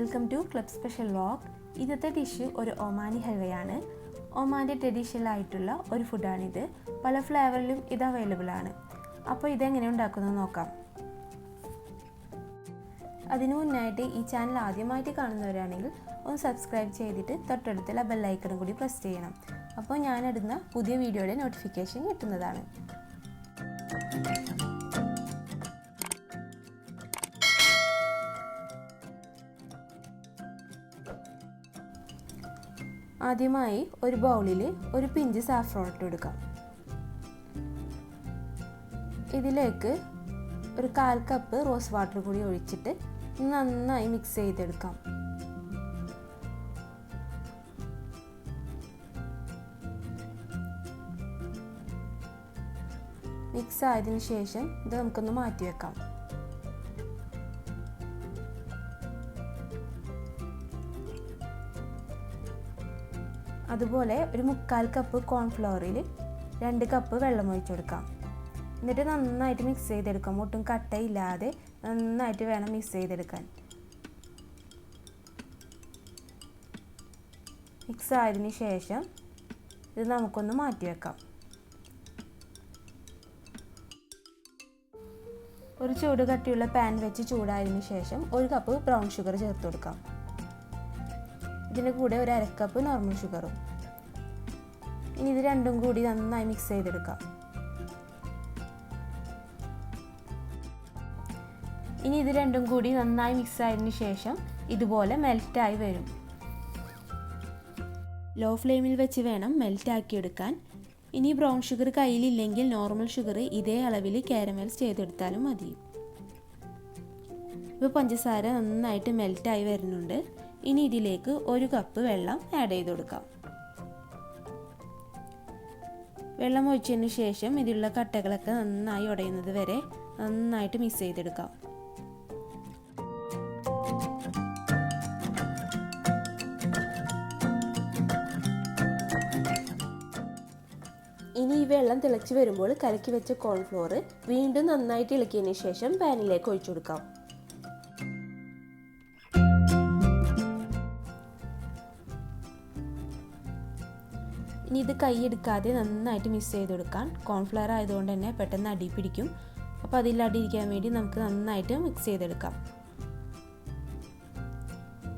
Welcome to club special vlog. ഇന്നത്തെ dish ഒരു Omani ഹൽവയാണ്. ഒമാൻ്റെ ട്രഡീഷണൽ ആയിട്ടുള്ള ഒരു ഫുഡാണിത്. പല ഫ്ലേവറിലും ഇത് അവൈലബിൾ ആണ്. അപ്പോൾ ഇതെങ്ങനെ ഉണ്ടാക്കുന്നത് നോക്കാം. അതിനു മുന്നായിട്ട് ഈ ചാനൽ ആദ്യമായിട്ട് കാണുന്നവരാണെങ്കിൽ ഒന്ന് സബ്സ്ക്രൈബ് ചെയ്തിട്ട് തൊട്ടടുത്തുള്ള ബെൽ ഐക്കണും കൂടി പ്രസ് ചെയ്യണം. അപ്പോൾ ഞാനിടുന്ന പുതിയ വീഡിയോയുടെ നോട്ടിഫിക്കേഷൻ കിട്ടുന്നതാണ്. ആദ്യമായി ഒരു ബൗളിൽ ഒരു പിഞ്ച് സാഫ്രോൺ ഇട്ട് കൊടുക്കാം. ഇതിലേക്ക് ഒരു 1/4 കപ്പ് റോസ് വാട്ടർ കൂടി ഒഴിച്ചിട്ട് നന്നായി മിക്സ് ചെയ്തെടുക്കാം. മിക്സ് ആയതിനു ശേഷം ഇത് നമുക്കൊന്ന് മാറ്റി വെക്കാം. അതുപോലെ ഒരു 1/4 കപ്പ് കോൺഫ്ലവറിൽ 2 കപ്പ് വെള്ളം ഒഴിച്ചു കൊടുക്കാം. എന്നിട്ട് നന്നായിട്ട് മിക്സ് ചെയ്തെടുക്കാം. ഒട്ടും കട്ടയില്ലാതെ നന്നായിട്ട് വേണം മിക്സ് ചെയ്തെടുക്കാൻ. മിക്സ് ആയതിനു ശേഷം ഇത് നമുക്കൊന്ന് മാറ്റി വെക്കാം. ഒരു ചൂട് കട്ടിയുള്ള പാൻ വെച്ച് ചൂടായതിനു ശേഷം 1 കപ്പ് ബ്രൗൺ ഷുഗർ ചേർത്ത് കൊടുക്കാം. ഇതിൻ്റെ കൂടെ ഒരു 1/2 കപ്പ് നോർമൽ ഷുഗറും. ഇനി ഇത് രണ്ടും കൂടി നന്നായി മിക്സ് ചെയ്തെടുക്കാം. ഇനി ഇത് രണ്ടും കൂടി നന്നായി മിക്സ് ആയതിനു ശേഷം ഇതുപോലെ മെൽറ്റായി വരും. ലോ ഫ്ലെയിമിൽ വെച്ച് വേണം മെൽറ്റാക്കിയെടുക്കാൻ. ഇനി ബ്രൗൺ ഷുഗർ കയ്യിലില്ലെങ്കിൽ നോർമൽ ഷുഗർ ഇതേ അളവിൽ കാരമൽസ് ചെയ്തെടുത്താലും മതി. ഇപ്പോൾ പഞ്ചസാര നന്നായിട്ട് മെൽറ്റായി വരുന്നുണ്ട്. ഇനി ഇതിലേക്ക് 1 കപ്പ് വെള്ളം ആഡ് ചെയ്ത് കൊടുക്കാം. വെള്ളം ഒഴിച്ചതിന് ശേഷം ഇതിലുള്ള കട്ടകളൊക്കെ നന്നായി ഉടയുന്നത് വരെ നന്നായിട്ട് മിക്സ് ചെയ്തെടുക്കാം. ഇനി ഈ വെള്ളം തിളച്ച് വരുമ്പോൾ കലക്കി വെച്ച കോൺഫ്ലോർ വീണ്ടും നന്നായിട്ട് ഇളക്കിയതിന് ശേഷം പാനിലേക്ക് ഒഴിച്ചു കൊടുക്കാം. ഇനി ഇത് കൈയെടുക്കാതെ നന്നായിട്ട് മിക്സ് ചെയ്ത് കൊടുക്കാൻ. കോൺഫ്ലവർ ആയതുകൊണ്ട് തന്നെ പെട്ടെന്ന് അടി പിടിക്കും. അപ്പോൾ അതിലടിയിരിക്കാൻ വേണ്ടി നമുക്ക് നന്നായിട്ട് മിക്സ് ചെയ്തെടുക്കാം.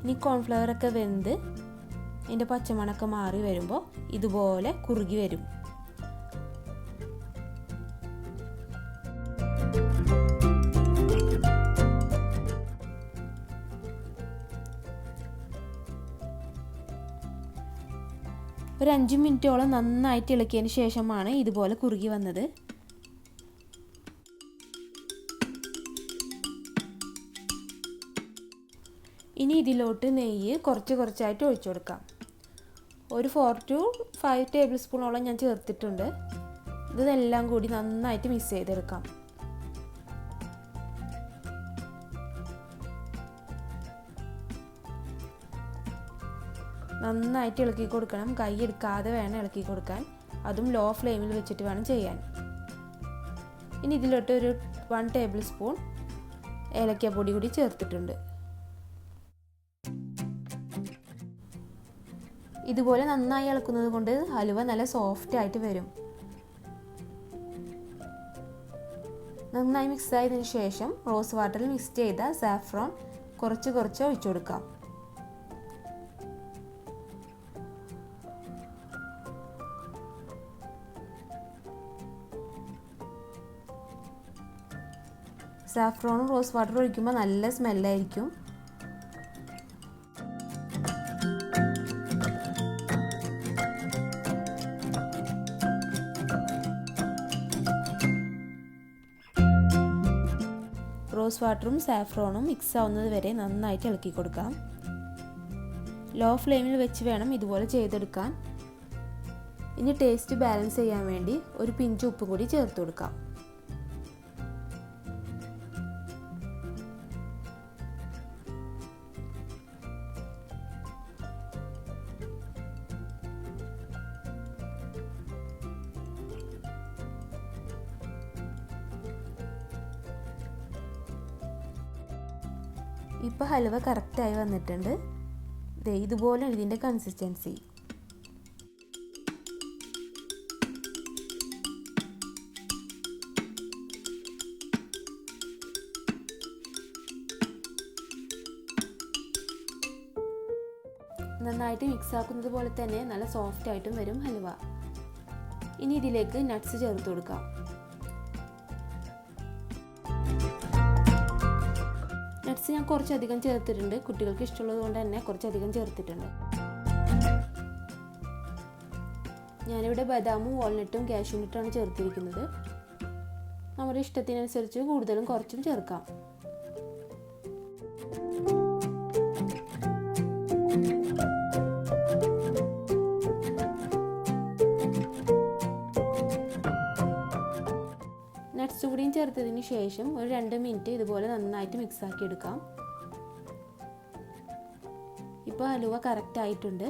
ഇനി കോൺഫ്ലവറൊക്കെ വെന്ത് ഇതിൻ്റെ പച്ചമണമൊക്കെ മാറി വരുമ്പോൾ ഇതുപോലെ കുറുകി വരും. ഒരു 5 മിനിറ്റോളം നന്നായിട്ട് ഇളക്കിയതിന് ശേഷമാണ് ഇതുപോലെ കുറുകി വന്നത്. ഇനി ഇതിലോട്ട് നെയ്യ് കുറച്ചായിട്ട് ഒഴിച്ചു കൊടുക്കാം. ഒരു 4 to 5 ടേബിൾ സ്പൂണോളം ഞാൻ ചേർത്തിട്ടുണ്ട്. ഇതെല്ലാം കൂടി നന്നായിട്ട് മിക്സ് ചെയ്തെടുക്കാം. നന്നായിട്ട് ഇളക്കി കൊടുക്കണം. കൈ എടുക്കാതെ വേണം ഇളക്കി കൊടുക്കാൻ. അതും ലോ ഫ്ലെയിമിൽ വെച്ചിട്ട് വേണം ചെയ്യാൻ. ഇനി ഇതിലോട്ട് ഒരു 1 ടേബിൾ സ്പൂൺ ഏലക്കപ്പൊടി കൂടി ചേർത്തിട്ടുണ്ട്. ഇതുപോലെ നന്നായി ഇളക്കുന്നത് കൊണ്ട് ഹലുവ നല്ല സോഫ്റ്റ് ആയിട്ട് വരും. നന്നായി മിക്സ് ആയതിനു ശേഷം റോസ് വാട്ടറിൽ മിക്സ് ചെയ്ത സാഫ്രോൺ കുറച്ച് ഒഴിച്ചു കൊടുക്കാം. സാഫ്രോണും റോസ് വാട്ടറും ഒഴിക്കുമ്പോൾ നല്ല സ്മെല്ലായിരിക്കും. റോസ് വാട്ടറും സാഫ്രോണും മിക്സ് ആവുന്നത് വരെ നന്നായിട്ട് ഇളക്കി കൊടുക്കാം. ലോ ഫ്ലെയിമിൽ വെച്ച് വേണം ഇതുപോലെ ചെയ്തെടുക്കാൻ. ഇനി ടേസ്റ്റ് ബാലൻസ് ചെയ്യാൻ വേണ്ടി ഒരു പിഞ്ച് ഉപ്പും കൂടി ചേർത്ത് കൊടുക്കാം. ഇപ്പോൾ ഹൽവ കറക്റ്റായി വന്നിട്ടുണ്ട്. ഇതുപോലെയാണ് ഇതിൻ്റെ കൺസിസ്റ്റൻസി. നന്നായിട്ട് മിക്സ് ആക്കുന്നത് പോലെ തന്നെ നല്ല സോഫ്റ്റ് ആയിട്ടും വരും ഹൽവ. ഇനി ഇതിലേക്ക് നട്ട്സ് ചേർത്ത് കൊടുക്കാം. നട്ട്സ് ഞാൻ കുറച്ചധികം ചേർത്തിട്ടുണ്ട്. കുട്ടികൾക്ക് ഇഷ്ടമുള്ളത് കൊണ്ട് തന്നെ കുറച്ചധികം ചേർത്തിട്ടുണ്ട്. ഞാനിവിടെ ബദാമും വാൾനട്ടും കാഷ്യൂനട്ടുമാണ് ചേർത്തിരിക്കുന്നത്. നമ്മുടെ ഇഷ്ടത്തിനനുസരിച്ച് കൂടുതലും കുറച്ചും ചേർക്കാം. നട്ട്സ് കൂടിയും ചേർത്തതിന് ശേഷം ഒരു 2 മിനിറ്റ് ഇതുപോലെ നന്നായിട്ട് മിക്സ് ആക്കി എടുക്കാം. ഇപ്പോൾ ഹലുവ കറക്റ്റ് ആയിട്ടുണ്ട്.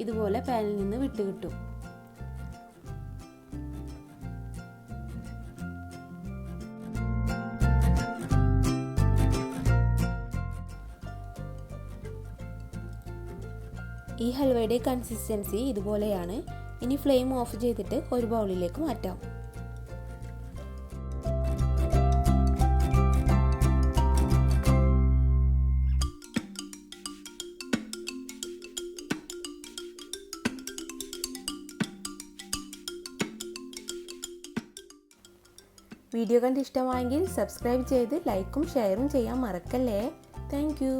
ഇതുപോലെ പാനിൽ നിന്ന് വിട്ട് കിട്ടും. ഈ ഹൽവയുടെ കൺസിസ്റ്റൻസി ഇതുപോലെയാണ്. ഇനി ഫ്ലെയിം ഓഫ് ചെയ്തിട്ട് ഒരു ബൗളിലേക്ക് മാറ്റാം. വീഡിയോ കണ്ട് ഇഷ്ടമായെങ്കിൽ സബ്സ്ക്രൈബ് ചെയ്ത് ലൈക്കും ഷെയറും ചെയ്യാൻ മറക്കല്ലേ. Thank you.